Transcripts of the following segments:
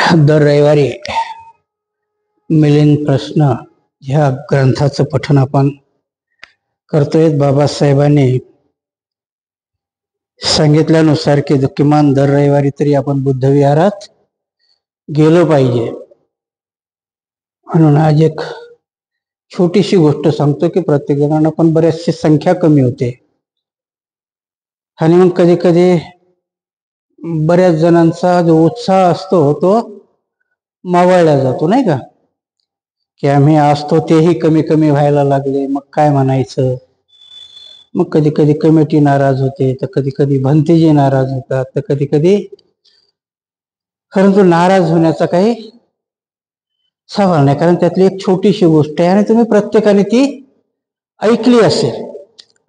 दर रविवारी मिलिंद प्रश्न ह्या ग्रंथाचं पठण आपण करतोय। बाबासाहेबांनी सांगितल्यानुसार की किमान दर रविवारी तरी आपण बुद्ध विहारात गेलो पाहिजे। म्हणून आज एक छोटीशी गोष्ट सांगतो की प्रत्येक जणांना पण बऱ्याचशी संख्या कमी होते आणि मग कधी कधी बऱ्याच जणांचा जो उत्साह असतो तो मावळला जातो, नाही का? की आम्ही असतो तेही कमी कमी व्हायला लागले, मग काय म्हणायचं। मग कधी कधी कमिटी नाराज होते, तर कधी कधी भंतेजी नाराज होतात, तर कधी कधी, परंतु नाराज होण्याचा काही सवाल नाही, कारण त्यातली एक छोटीशी गोष्ट आहे आणि तुम्ही प्रत्येकाने ती ऐकली असेल।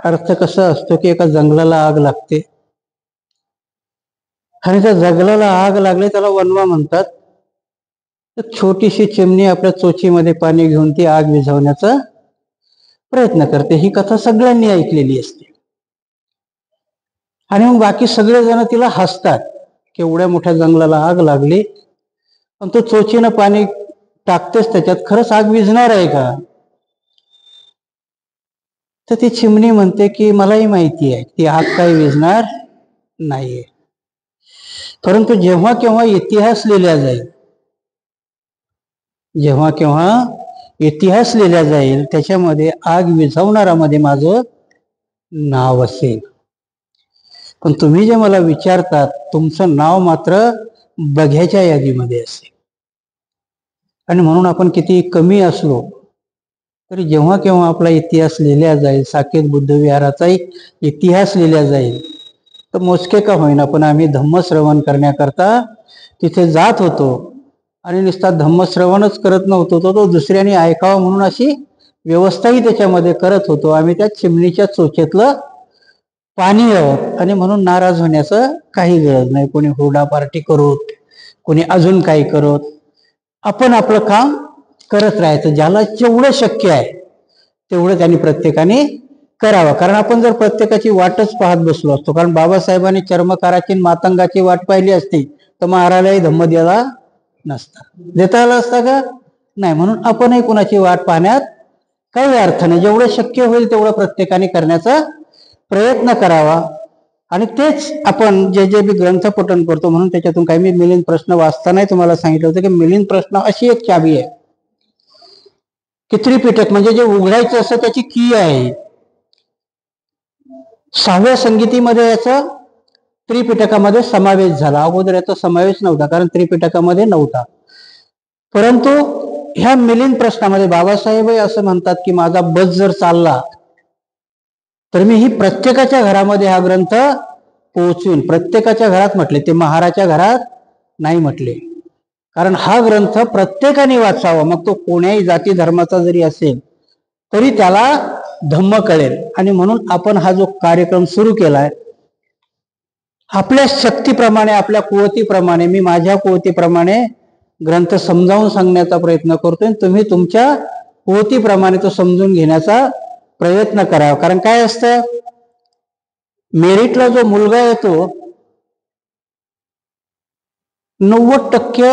अर्थ कसा असतो की एका जंगलाला आग लागते आणि त्या जंगलाला आग लागले त्याला वणवा म्हणतात। तर छोटीशी चिमणी आपल्या चोचीमध्ये पाणी घेऊन ती आग विझवण्याचा प्रयत्न करते। ही कथा सगळ्यांनी ऐकलेली असते आणि मग बाकी सगळेजण तिला हसतात की एवढ्या मोठ्या जंगलाला आग लागली पण तो चोचीनं पाणी टाकतेच त्याच्यात, खरंच आग विझणार आहे का? तर ती चिमणी म्हणते की मलाही माहिती आहे ती आग काही विझणार नाहीये, परंतु जेव्हा केव्हा इतिहास लिहिला जाईल, जेव्हा केव्हा इतिहास लिहिला जाईल त्याच्यामध्ये आग विझवणारामध्ये माझं नाव असेल। पण तुम्ही जे मला विचारतात तुमचं नाव मात्र बघ्याच्या यादीमध्ये असेल। आणि म्हणून आपण किती कमी असलो तरी जेव्हा केव्हा आपला इतिहास लिहिला जाईल, साकेत बुद्ध विहाराचाही इतिहास लिहिला जाईल, तर मोजके का होईना पण आम्ही धम्मश्रवण करण्याकरता तिथे जात होतो आणि नुसता धम्मश्रवणच करत नव्हतो, तो दुसऱ्याने ऐकावं म्हणून अशी व्यवस्थाही त्याच्यामध्ये करत होतो। आम्ही त्या चिमणीच्या चोचेतलं पाणी आहोत आणि म्हणून नाराज होण्याचं काही गरज नाही। कोणी हुरडा पार्टी करोत, कोणी अजून काही करोत, आपण आपलं काम करत राहायचं। ज्याला जेवढं शक्य आहे तेवढं त्यांनी प्रत्येकाने करावं, कारण आपण जर प्रत्येकाची वाटच पाहत बसलो असतो, कारण बाबासाहेबांनी चर्मकाराची मातंगाची वाट पाहिली असती तर महाराजाही धम्म दिला नसता, देता आला असता का? नाही। म्हणून आपणही कुणाची वाट पाहण्यात काही अर्थ नाही। जेवढं शक्य होईल तेवढं प्रत्येकाने करण्याचा प्रयत्न करावा आणि तेच आपण जे जे मी ग्रंथ पठण करतो। म्हणून त्याच्यातून काही मी मिलिंद प्रश्न वाचतानाही तुम्हाला सांगितलं होतं की मिलिंद प्रश्न अशी एक चाबी आहे की त्रिपिटक म्हणजे जे उघडायचं असं त्याची की आहे। 6व्या संगीतीमध्ये याचा त्रिपिटकामध्ये समावेश झाला, अगोदर याचा समावेश नव्हता कारण त्रिपिटकामध्ये नव्हता। परंतु ह्या मिलिंद प्रश्नामध्ये बाबासाहेब असं म्हणतात की माझा बस जर चालला तर मी ही प्रत्येकाच्या घरामध्ये हा ग्रंथ पोहोचून, प्रत्येकाच्या घरात म्हटले, ते महाराच्या घरात नाही म्हटले, कारण हा ग्रंथ प्रत्येकाने वाचावा, मग तो कोण्याही जाती धर्माचा जरी असेल तरी त्याला धम्म कळेल। आणि म्हणून आपण हा जो कार्यक्रम सुरू केलाय आपल्या शक्तीप्रमाणे, आपल्या कुवतीप्रमाणे, मी माझ्या कुवतीप्रमाणे ग्रंथ समजावून सांगण्याचा प्रयत्न करतोय, तुम्ही तुमच्या कुवतीप्रमाणे तो समजून घेण्याचा प्रयत्न करावा। कारण काय असतं, मेरिटला जो मुलगा येतो 90%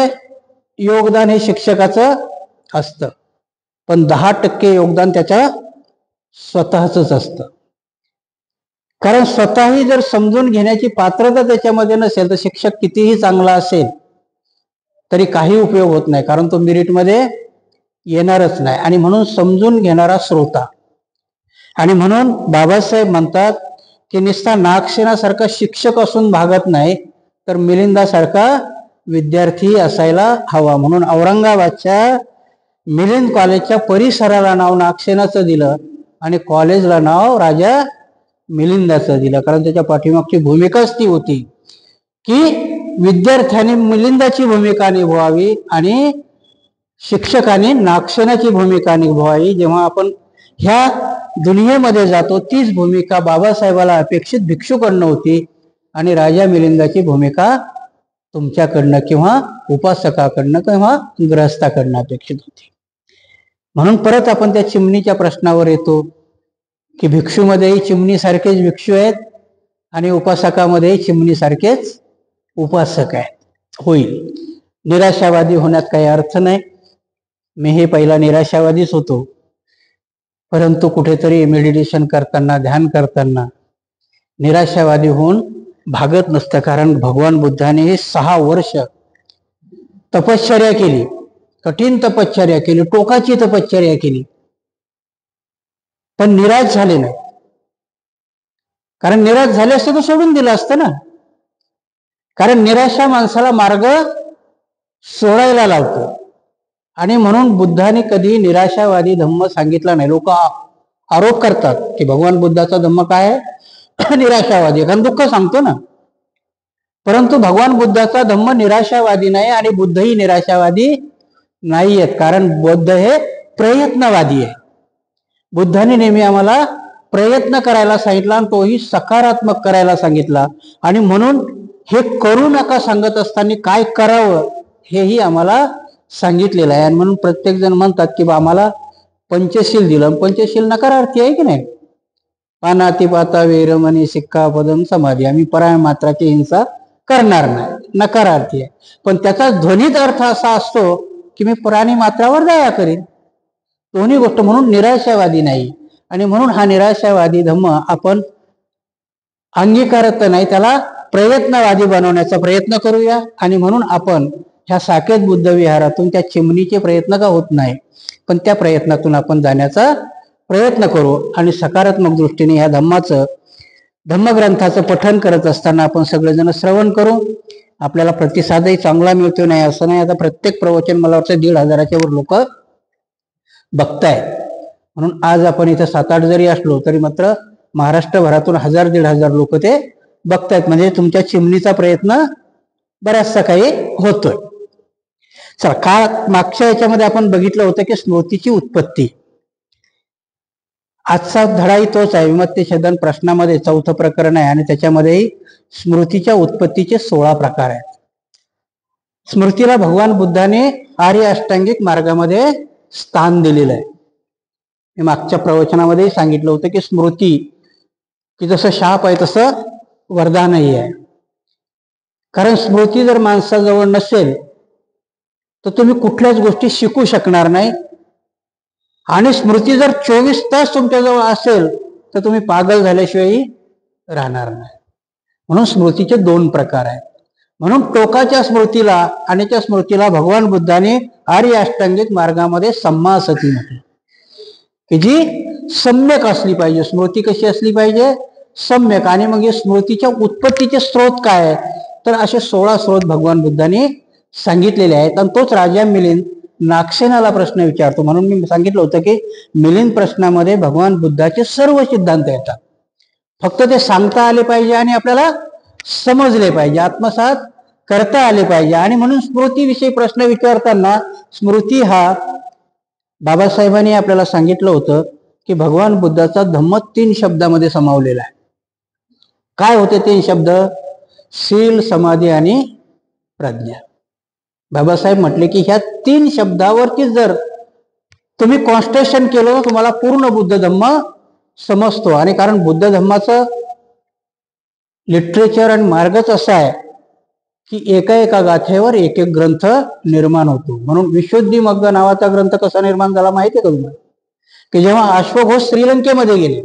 योगदान हे शिक्षकाचं असतं, पण 10% योगदान त्याच्या स्वतःच असतं। कारण स्वतःही जर समजून घेण्याची पात्रता त्याच्यामध्ये नसेल तर शिक्षक कितीही चांगला असेल तरी काही उपयोग होत नाही, कारण तो मेरिटमध्ये येणारच नाही। आणि म्हणून समजून घेणारा श्रोता, आणि म्हणून बाबासाहेब म्हणतात की नुसता नागसेनासारखा शिक्षक असून भागत नाही तर मिलिंदासारखा विद्यार्थी असायला हवा। म्हणून औरंगाबादच्या मिलिंद कॉलेजच्या परिसराला नाव नागसेनाचं दिलं आणि कॉलेजला नाव राजा मिलिंदाचं दिलं, कारण त्याच्या पाठीमागची भूमिकाच ती होती की विद्यार्थ्यांनी मिलिंदाची भूमिका निभवावी आणि शिक्षकांनी नागसेनाची भूमिका निभवावी। जेव्हा आपण ह्या दुनियेमध्ये जातो तीच भूमिका बाबासाहेबाला अपेक्षित भिक्षूकडनं होती आणि राजा मिलिंदाची भूमिका तुमच्याकडनं किंवा उपासकाकडनं किंवा ग्रहस्थाकडनं अपेक्षित होती। म्हणून परत आपण त्या चिमणीच्या प्रश्नावर येतो की भिक्षूमध्येही चिमणीसारखेच भिक्षू आहेत आणि उपासकामध्येही चिमणीसारखेच उपासक आहेत। होईल निराशावादी होण्यात काही अर्थ नाही. मीही पहिला निराशावादीच होतो, परंतु कुठेतरी मेडिटेशन करताना, ध्यान करताना निराशावादी होऊन भागत नसतं. कारण भगवान बुद्धाने 6 वर्ष तपश्चर्या केली, कठीण तपश्चर्या केली, टोकाची तपश्चर्या केली, पण निराश झाले नाही. कारण निराश झाले असते तर सोडून दिलं असतं ना. कारण निराशा माणसाला मार्ग सोडायला लावतो. आणि म्हणून बुद्धाने कधी निराशावादी धम्म सांगितला नाही. लोक आरोप करतात की भगवान बुद्धाचा धम्म काय आहे? निराशावादी, कारण दुःख सांगतो ना. परंतु भगवान बुद्धाचा धम्म निराशावादी नाही आणि बुद्धही निराशावादी नाही आहेत. कारण बुद्ध हे प्रयत्नवादी आहे. बुद्धाने नेहमी आम्हाला प्रयत्न करायला सांगितला आणि तोही सकारात्मक करायला सांगितला. आणि म्हणून हे करू नका सांगत असताना काय करावं हेही आम्हाला सांगितलेलं आहे. आणि म्हणून प्रत्येक जण म्हणतात की बा आम्हाला पंचशील दिलं. पंचशील नकारार्थी आहे की नाही? पानातिपाता वेरमणी सिक्खापदम समाधी, आम्ही पराय मात्राची हिंसा करणार नाही, नकारार्थी आहे. पण त्याचा ध्वनित अर्थ असा असतो की मी प्राणी मात्रावर दया करीन. दोन्ही गोष्ट, म्हणून निराशावादी नाही. आणि म्हणून हा निराशावादी धम्म आपण अंगीकारत नाही, त्याला प्रयत्नवादी बनवण्याचा प्रयत्न करूया. आणि म्हणून आपण ह्या साकेत बुद्ध विहारातून त्या चिमणीचे प्रयत्न का होत नाही, पण त्या प्रयत्नातून आपण जाण्याचा प्रयत्न करू. आणि सकारात्मक दृष्टीने ह्या धम्मग्रंथाचं पठण करत असताना आपण सगळेजण श्रवण करू. आपल्याला प्रतिसादही चांगला मिळतो, नाही असं नाही. आता प्रत्येक प्रवचन मला वाटतं 1,500च्या वर लोक बघतायत. म्हणून आज आपण इथं 7-8 जरी असलो तरी मात्र महाराष्ट्रभरातून 1000-1,500 लोक ते बघतायत. म्हणजे तुमच्या चिमणीचा प्रयत्न बऱ्याचसा काही होतोय. चला, काळ मागच्या याच्यामध्ये आपण बघितलं होतं की स्मृतीची उत्पत्ती. आजचा धडाही तोच आहे. विमत्तेछेदन प्रश्नामध्ये 4थं प्रकरण आहे आणि त्याच्यामध्येही स्मृतीच्या उत्पत्तीचे 16 प्रकार आहेत. स्मृतीला भगवान बुद्धाने आर्य अष्टांगिक मार्गामध्ये स्थान दिलेलं आहे. मी मागच्या प्रवचनामध्येही सांगितलं होतं की स्मृती की जसं शाप आहे तसं वरदानही आहे. कारण स्मृती जर माणसाजवळ नसेल तर तुम्ही कुठल्याच गोष्टी शिकू शकणार नाही. आणि स्मृती जर 24 तास तुमच्याजवळ असेल तर तुम्ही पागल झाल्याशिवाय राहणार नाही. म्हणून स्मृतीचे 2 प्रकार आहेत. म्हणून टोकाच्या स्मृतीला आणि त्या स्मृतीला भगवान बुद्धाने आर्य अष्टांगिक मार्गामध्ये सम्मासती म्हटलं, की जी सम्यक असली पाहिजे. स्मृती कशी असली पाहिजे? सम्यक. आणि मग स्मृतीच्या उत्पत्तीचे स्रोत काय आहे? तर असे 16 स्रोत भगवान बुद्धाने सांगितलेले आहेत. आणि तोच राजा मिलिंद नागसेनाला प्रश्न विचारतो. म्हणून मी सांगितलं होतं की मिलिंद प्रश्नामध्ये भगवान बुद्धाचे सर्व सिद्धांत येतात. फक्त ते सांगता आले पाहिजे आणि आपल्याला समजले पाहिजे, आत्मसात करता आले पाहिजे. आणि म्हणून स्मृतीविषयी प्रश्न विचारताना स्मृती हा बाबासाहेबांनी आपल्याला सांगितलं होतं की भगवान बुद्धाचा धम्म 3 शब्दामध्ये समावलेला आहे. काय होते 3 शब्द? शील, समाधी आणि प्रज्ञा. बाबासाहेब म्हटले की ह्या 3 शब्दावरती जर तुम्ही कॉन्स्ट्रेशन केलं तर तुम्हाला पूर्ण बुद्ध धम्म समजतो. आणि कारण बुद्ध धम्माचं लिटरेचर आणि मार्गच असा आहे की एका गाथेवर एक ग्रंथ निर्माण होतो. म्हणून विशुद्धीमग्ग नावाचा ग्रंथ कसा निर्माण झाला माहिती आहे का तुम्हाला? की जेव्हा अश्वघोष श्रीलंकेमध्ये गेले.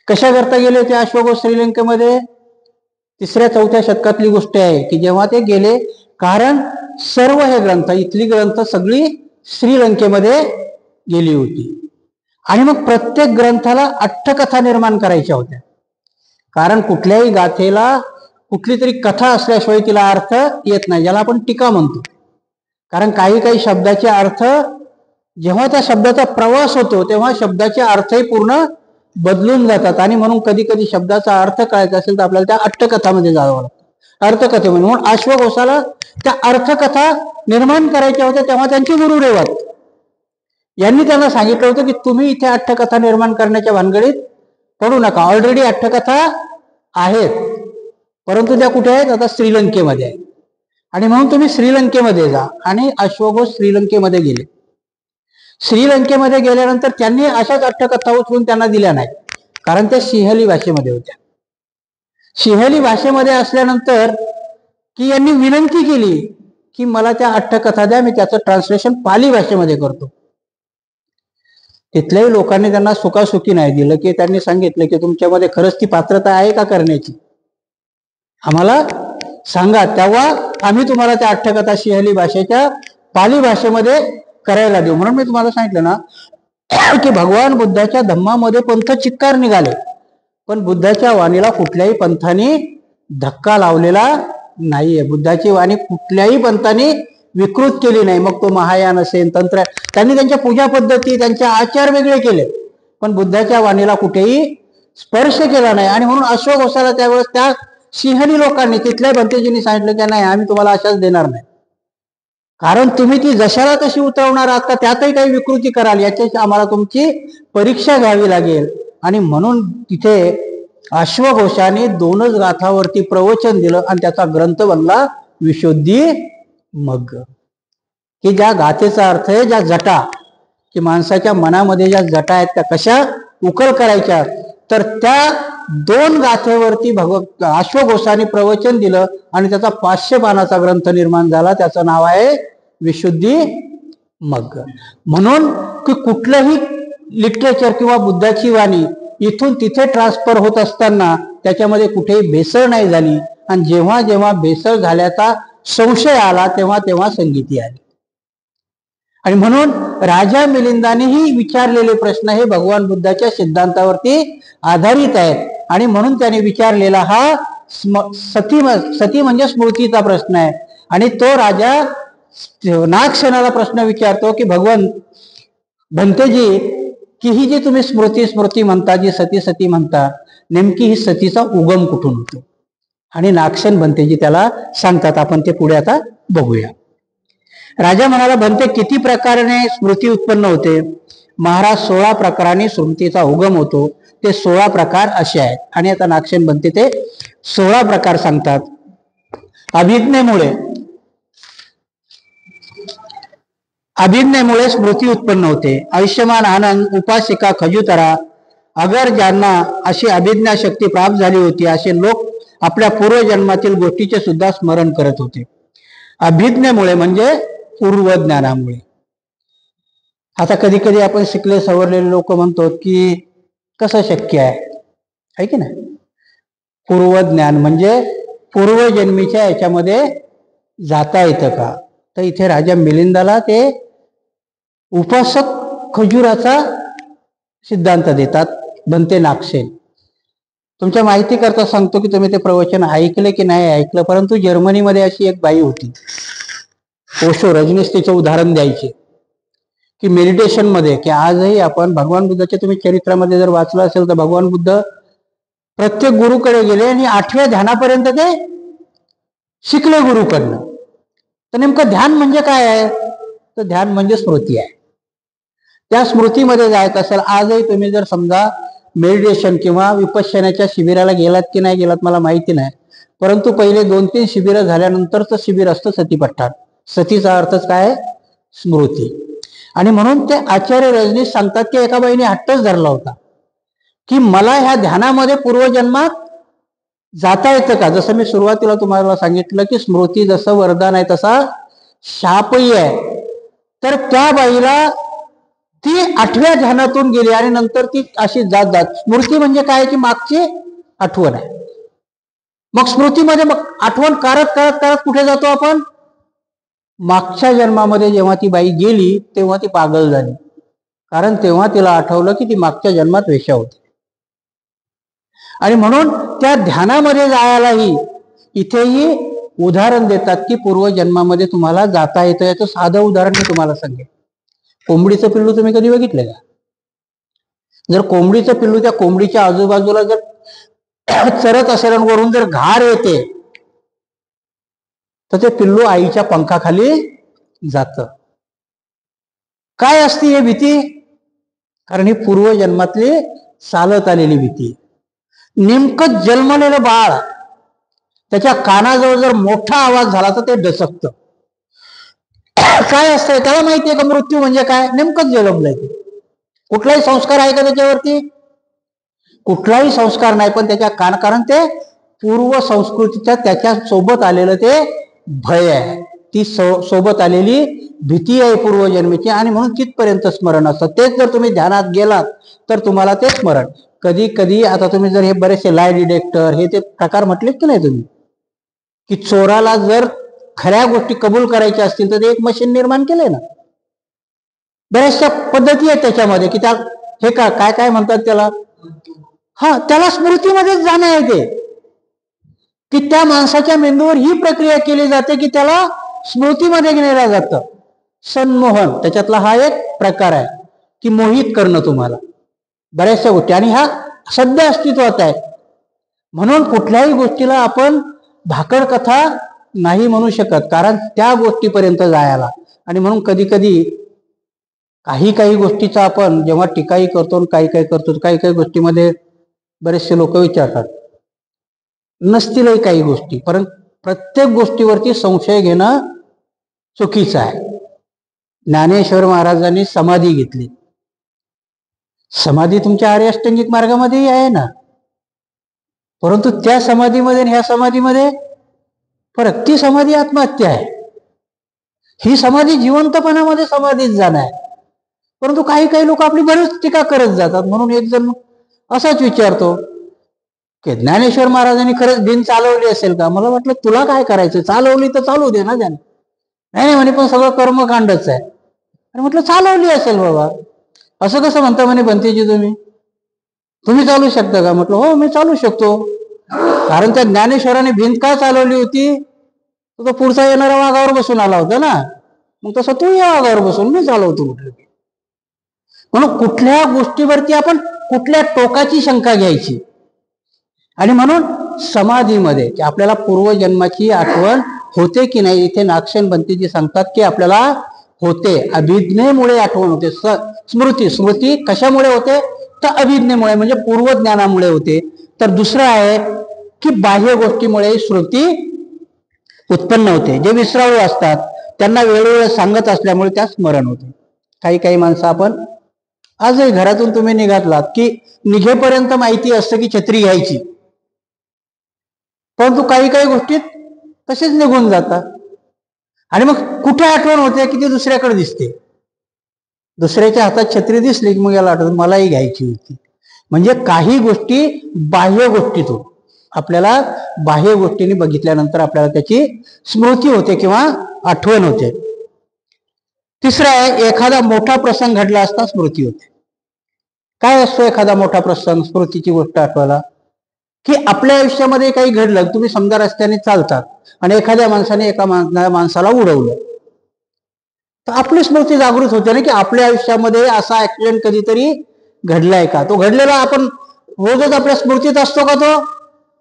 कशा करता गेले ते अश्वघोष श्रीलंकेमध्ये? 3ऱ्या-4थ्या शतकातली गोष्ट आहे की जेव्हा ते गेले. कारण सर्व हे ग्रंथ, इथली ग्रंथ सगळी श्रीलंकेमध्ये गेली होती. आणि मग प्रत्येक ग्रंथाला अट्टकथा निर्माण करायच्या होत्या. कारण कुठल्याही गाथेला कुठली तरी कथा असल्याशिवाय तिला अर्थ येत नाही, ज्याला आपण टीका म्हणतो. कारण काही शब्दाचे अर्थ, जेव्हा त्या शब्दाचा प्रवास होतो तेव्हा शब्दाचे अर्थही पूर्ण बदलून जातात. आणि म्हणून कधी शब्दाचा अर्थ कळायचा असेल तर आपल्याला त्या अट्टकथामध्ये जावं लागतं, अर्थकथेमध्ये. म्हणून अश्वघोषाला त्या अर्थकथा निर्माण करायच्या होत्या. तेव्हा त्यांची गुरु रेवत यांनी त्यांना सांगितलं होतं की तुम्ही इथे अट्टकथा निर्माण करण्याच्या भानगडीत पडू नका. ऑलरेडी अट्टकथा आहेत, परंतु त्या कुठे आहेत? आता श्रीलंकेमध्ये आहेत. आणि म्हणून तुम्ही श्रीलंकेमध्ये जा. आणि अश्वघोष श्रीलंकेमध्ये गेले. श्रीलंकेमध्ये गेल्यानंतर त्यांनी अशाच अट्टकथा उचलून त्यांना दिल्या नाही, कारण त्या सिंहली भाषेमध्ये होत्या. सिंहली भाषेमध्ये असल्यानंतर की यांनी विनंती केली की मला त्या अट्टकथा द्या, मी त्याचं ट्रान्सलेशन पाली भाषेमध्ये करतो. तिथल्याही लोकांनी त्यांना सुखासुखी नाही दिलं, की त्यांनी सांगितलं की तुमच्यामध्ये खरंच ती पात्रता आहे का करण्याची, आम्हाला सांगा, तेव्हा आम्ही तुम्हाला त्या अट्टकथा सिंहली भाषेच्या पाली भाषेमध्ये करायला देऊ. म्हणून मी तुम्हाला सांगितलं ना की भगवान बुद्धाच्या धम्मामध्ये पंथ चिक्कार निघाले, पण बुद्धाच्या वाणीला कुठल्याही पंथाने धक्का लावलेला नाहीये. बुद्धाची वाणी कुठल्याही पंथाने विकृत केली नाही. मग तो महायान असेल, तंत्र, त्यांनी त्यांच्या पूजा पद्धती, त्यांचे आचार वेगळे केले, पण बुद्धाच्या वाणीला कुठेही स्पर्श केला नाही. आणि म्हणून अश्वघोषाला त्यावेळेस त्या सिंहली लोकांनी, तिथल्या भंतेजींनी सांगितलं की नाही, आम्ही तुम्हाला अशाच देणार नाही, कारण तुम्ही ती जशाला तशी उतरवणार आहात का, त्यातही काही विकृती कराल, याच्याची आम्हाला तुमची परीक्षा घ्यावी लागेल. आणि म्हणून तिथे अश्वघोषाने 2च गाथावरती प्रवचन दिलं आणि त्याचा ग्रंथ बनला विशुद्धी मग्ग, की ज्या गाथेचा अर्थ आहे ज्या जटा, की माणसाच्या मनामध्ये ज्या जटा आहेत त्या कशा उकल करायच्या, तर त्या 2 गाथेवरती अश्वघोषाने प्रवचन दिलं आणि त्याचा 500 पानाचा ग्रंथ निर्माण झाला. त्याचं नाव आहे विशुद्धी मग्ग. म्हणून की कुठलंही लिटरेचर किंवा बुद्धाची वाणी इथून तिथे ट्रान्सफर होत असताना त्याच्यामध्ये कुठेही भेसळ नाही झाली. आणि जेव्हा जेव्हा भेसळ झाल्याचा संशय आला तेव्हा तेव्हा संगीती आली. आणि म्हणून राजा मिलिंदानेही विचारलेले प्रश्न हे भगवान बुद्धाच्या सिद्धांतावरती आधारित आहेत. आणि म्हणून त्याने विचारलेला हा सती म्हणजे स्मृतीचा प्रश्न आहे. आणि तो राजा नागसेनाला प्रश्न विचारतो की भगवान भंतेजी, की ही जी तुम्ही स्मृती म्हणता, जी सती म्हणता, नेमकी ही सतीचा उगम कुठून होतो. आणि नागसेन भंतेजी त्याला सांगतात. आपण ते पुढे आता बघूया. राजा म्हणाला, भंते, किती प्रकाराने स्मृती उत्पन्न होते. महाराज, 16 प्रकाराने स्मृतीचा उगम होतो. ते 16 प्रकार असे आहेत. आणि आता नागसेन भंते ते 16 प्रकार सांगतात. अभिज्ञेमुळे स्मृती उत्पन्न होते. आयुष्यमान आनंद, उपासिका, खजुतरा, अगर ज्यांना अशी अभिज्ञा शक्ती प्राप्त झाली होती असे लोक आपल्या पूर्वजन्मातील गोष्टीचे सुद्धा स्मरण करत होते. अभिज्ञेमुळे म्हणजे पूर्वज्ञानामुळे. आता कधी कधी आपण शिकले सवरलेले लोक म्हणतो की कसं शक्य आहे की नाही. पूर्वज्ञान म्हणजे पूर्वजन्मीच्या याच्यामध्ये जाता येतं का. तर इथे राजा मिलिंदाला ते उपासक खजुराचा सिद्धांत देतात भंते नागसेन. तुमच्या माहिती करता सांगतो की तुम्ही ते प्रवचन ऐकले की नाही ऐकलं, परंतु जर्मनीमध्ये अशी एक बाई होती, ओशो, रजनीश तिचं उदाहरण द्यायचे की मेडिटेशन मध्ये, की आजही आपण भगवान बुद्धाच्या तुम्ही चरित्रामध्ये जर वाचलं असेल तर भगवान बुद्ध प्रत्येक गुरुकडे गेले आणि 8व्या ध्यानापर्यंत ते शिकले गुरुकडनं. तर नेमकं ध्यान म्हणजे काय आहे, तर ध्यान म्हणजे स्मृती आहे. त्या स्मृतीमध्ये जायचं असेल, आजही तुम्ही जर समजा मेडिटेशन किंवा विपश्यनाच्या शिबिराला गेलात की नाही गेलात मला माहिती नाही, परंतु पहिले 2-3 शिबिरं झाल्यानंतरचं शिबिर असतं सतीपट्टात. सतीचा अर्थच काय, स्मृती. आणि म्हणून ते आचार्य रजनीश सांगतात की एका बाईने हट्टच धरला होता की मला ह्या ध्यानामध्ये पूर्वजन्मात जाता येतं का. जसं मी सुरुवातीला तुम्हाला सांगितलं की स्मृती जसं वरदान आहे तसा शापही आहे. तर त्या बाईला ती 8व्या ध्यानातून गेली आणि नंतर ती अशी जात स्मृती म्हणजे काय की मागची आठवण आहे. मग स्मृतीमध्ये मग आठवण करत करत करत कुठे जातो आपण, मागच्या जन्मामध्ये जेव्हा ती बाई गेली तेव्हा ती पागल झाली, कारण तेव्हा तिला आठवलं की ती मागच्या जन्मात वेश्या होती. आणि म्हणून त्या ध्यानामध्ये जायलाही इथेही उदाहरण देतात की पूर्वजन्मामध्ये तुम्हाला जाता येतं. याचं साधं उदाहरण मी तुम्हाला सांगेन. कोंबडीचं पिल्लू तुम्ही कधी बघितलं का. जर कोंबडीचं पिल्लू त्या कोंबडीच्या आजूबाजूला जर चरत असेल आणि वरून जर घार येते तर ते पिल्लू आईच्या पंखाखाली जात. काय असते ही भीती, कारण ही पूर्वजन्मातली चालत आलेली भीती. नेमकं जन्मलेलं बाळ, त्याच्या कानाजवळ जर मोठा आवाज झाला तर ते डसकतं. काय असतंय त्याला माहितीये का मृत्यू म्हणजे काय, नेमकंच जन्मलंय. कुठलाही संस्कार आहे का त्याच्यावरती, कुठलाही संस्कार नाही, पण त्याच्या कारण ते पूर्व संस्कृतीच्या त्याच्या सोबत आलेलं ते भय आहे, ती सोबत आलेली भीती आहे पूर्वजन्मीची, आणि म्हणून तिथपर्यंत स्मरण असतं. तेच जर तुम्ही ध्यानात गेलात तर तुम्हाला ते स्मरण. कधी कधी आता तुम्ही जर हे बरेचसे लाय डिटेक्टर हे ते प्रकार म्हटलेत की नाही तुम्ही, की चोराला जर खऱ्या गोष्टी कबूल करायच्या असतील तर ते एक मशीन निर्माण केलंय ना. बऱ्याचशा पद्धती आहेत त्याच्यामध्ये, की त्या हे काय काय म्हणतात त्याला, त्याला स्मृतीमध्येच जाणं आहे ते, की त्या माणसाच्या मेंदूवर ही प्रक्रिया केली जाते की त्याला स्मृतीमध्ये नेलं जातं. संमोहन त्याच्यातला हा एक प्रकार आहे, की मोहित करणं तुम्हाला बऱ्याचशा गोष्टी, आणि हा सध्या अस्तित्वात आहे. म्हणून कुठल्याही गोष्टीला आपण भाकड कथा नाही म्हणू शकत, कारण त्या गोष्टीपर्यंत जायला. आणि म्हणून कधी कधी काही गोष्टीचा आपण जेव्हा टीकाही करतो, काही करतो, काही गोष्टीमध्ये बरेचसे लोक विचारतात, नसतीलही काही गोष्टी, परंतु प्रत्येक गोष्टीवरती संशय घेणं चुकीचं आहे. ज्ञानेश्वर महाराजांनी समाधी घेतली. समाधी तुमच्या आर्य अष्टांगिक मार्गामध्येही आहे ना, परंतु त्या समाधीमध्ये आणि ह्या समाधीमध्ये फरक. ती समाधी आत्महत्या आहे, ही समाधी जिवंतपणामध्ये समाधीत जाणं आहे. परंतु काही लोक आपली बरीच टीका करत जातात. म्हणून एक जण असाच विचारतो की ज्ञानेश्वर महाराजांनी खरंच भिंत चालवली असेल का. मला वाटलं तुला काय करायचं, चालवली तर चालू दे ना त्याने. नाही म्हणे पण सगळं कर्मकांडच आहे. आणि म्हटलं चालवली असेल बाबा. असं कसं म्हणता म्हणे बंतीजी तुम्ही चालू शकता का. म्हटलं हो मी चालू शकतो, कारण त्या ज्ञानेश्वराने भिंत का चालवली होती, तो पुढचा येणारा वाघावर बसून आला होता ना, मग तसं तू या वाघावर बसून मी चालवतो म्हटलं. म्हणून कुठल्या गोष्टीवरती आपण कुठल्या टोकाची शंका घ्यायची. आणि म्हणून समाधीमध्ये की आपल्याला पूर्वजन्माची आठवण होते की नाही, इथे नागसेन बंतीजी सांगतात की आपल्याला होते, अभिज्ञेमुळे आठवण होते. स्मृती कशामुळे होते तर अभिज्ञेमुळे, म्हणजे पूर्वज्ञानामुळे होते. तर दुसरं आहे की बाह्य गोष्टीमुळे स्मृती उत्पन्न होते. जे विसराळू असतात त्यांना वेळोवेळी सांगत असल्यामुळे त्या स्मरण होते. काही माणसं आपण आजही घरातून तुम्ही निघालात की निघेपर्यंत माहिती असतं की छत्री घ्यायची, परंतु काही गोष्टीत तसेच निघून जातात. आणि मग कुठे आठवण होते की ती दुसऱ्याकडे दिसते. दुसऱ्याच्या हातात छत्री दिसली की मग याला आठवत मलाही घ्यायची होती. म्हणजे काही गोष्टी बाह्य गोष्टीतून आपल्याला बाह्य गोष्टींनी बघितल्यानंतर आपल्याला त्याची स्मृती होते किंवा आठवण होते. तिसरं आहे एखादा मोठा प्रसंग घडला असता स्मृती होते. काय असतो एखादा मोठा प्रसंग स्मृतीची गोष्ट आठवायला, की आपल्या आयुष्यामध्ये काही घडलं. तुम्ही समजा रस्त्याने चालतात आणि एखाद्या माणसाने एका माणसाला उडवलं, तर आपली स्मृती जागृत होते ना की आपल्या आयुष्यामध्ये असा ऍक्सिडेंट कधीतरी घडलाय का. तो घडलेला आपण रोजच आपल्या स्मृतीत असतो का तो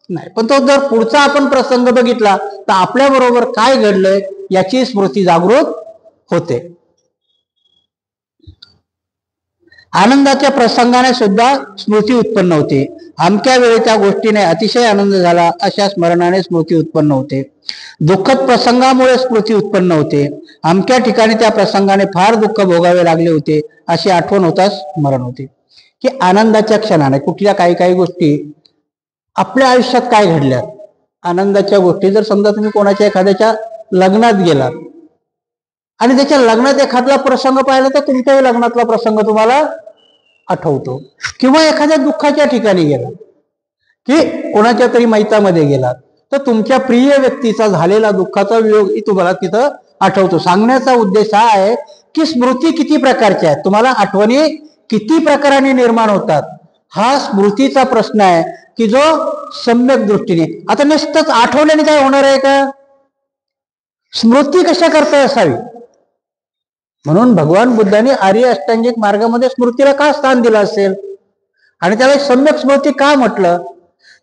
नाही, पण तो जर पुढचा आपण प्रसंग बघितला तर आपल्या बरोबर काय घडलंय याची स्मृती जागृत होते. आनंदाच्या प्रसंगाने सुद्धा स्मृती उत्पन्न होते. अमक्या वेळी त्या गोष्टीने अतिशय आनंद झाला अशा स्मरणाने स्मृती उत्पन्न होते. दुःखद प्रसंगामुळे स्मृती उत्पन्न होते. अमक्या ठिकाणी त्या प्रसंगाने फार दुःख भोगावे लागले होते अशी आठवण होताच स्मरण होते. की आनंदाच्या क्षणाने कुठल्या काही गोष्टी आपल्या आयुष्यात काय घडल्या, आनंदाच्या गोष्टी. जर समजा तुम्ही कोणाच्या एखाद्याच्या लग्नात गेलात आणि त्याच्या लग्नात एखादा प्रसंग पाहिला तर तुमच्याही लग्नातला प्रसंग तुम्हाला आठवतो. किंवा एखाद्या दुःखाच्या ठिकाणी गेला की कोणाच्या तरी मैतामध्ये गेलात तर तुमच्या प्रिय व्यक्तीचा झालेला दुःखाचा वियोग तुम्हाला तिथं आठवतो. सांगण्याचा उद्देश हा आहे की स्मृती किती प्रकारच्या आहेत, तुम्हाला आठवणी किती प्रकाराने निर्माण होतात, हा स्मृतीचा प्रश्न आहे की जो सम्यक दृष्टीने. आता नुसतंच आठवल्याने काय होणार आहे का, स्मृती कशा करता असावी. म्हणून भगवान बुद्धांनी आर्य अष्टांगिक मार्गामध्ये स्मृतीला का स्थान दिलं असेल आणि त्याला सम्यक स्मृती का म्हटलं,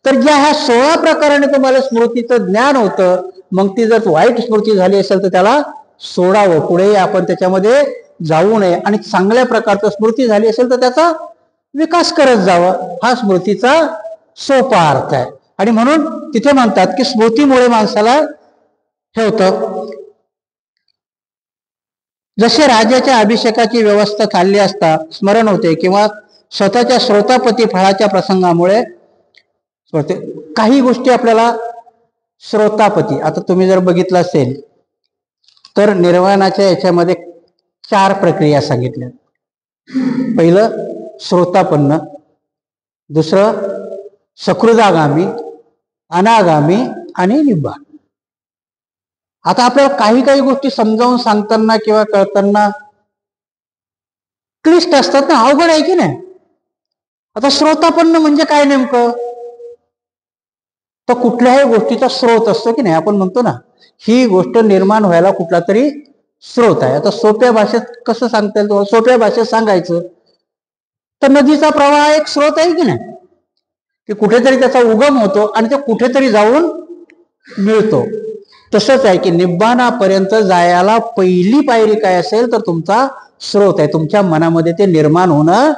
तर ज्या ह्या 16 प्रकाराने तुम्हाला स्मृतीचं ज्ञान होतं, मग ती जर वाईट स्मृती झाली असेल तर त्याला सोडावं, पुढे आपण त्याच्यामध्ये जाऊ नये. आणि चांगल्या प्रकारचं स्मृती झाली असेल तर त्याचा विकास करत जावं, हा स्मृतीचा सोपा अर्थ आहे. आणि म्हणून तिथे म्हणतात की स्मृतीमुळे माणसाला हे होतं. जसे राजाच्या अभिषेकाची व्यवस्था चालली असता स्मरण होते, किंवा स्वतःच्या श्रोतापती फळाच्या प्रसंगामुळे काही गोष्टी आपल्याला श्रोतापती. आता तुम्ही जर बघितलं असेल तर निर्वाणाच्या याच्यामध्ये 4 प्रक्रिया सांगितल्या. पहिलं श्रोतापन्न, दुसरं सकृदागामी, अनागामी आणि निब्बाण. आता आपल्याला काही काही गोष्टी समजावून सांगताना किंवा कळताना क्लिष्ट असतात ना, अवघड आहे की नाही. आता श्रोतापन्न म्हणजे काय नेमकं? तर कुठल्याही गोष्टीचा स्रोत असतो की नाही. आपण म्हणतो ना, ही गोष्ट निर्माण व्हायला कुठला तरी स्रोत आहे. आता सोप्या भाषेत कसं सांगता येईल तुम्हाला? सोप्या भाषेत सांगायचं तर नदीचा प्रवाह एक स्रोत आहे की नाही, की कुठेतरी त्याचा उगम होतो आणि ते कुठेतरी जाऊन मिळतो. तसंच आहे की निब्बाणापर्यंत जायला पहिली पायरी काय असेल तर तुमचा स्रोत आहे. तुमच्या मनामध्ये ते निर्माण होणं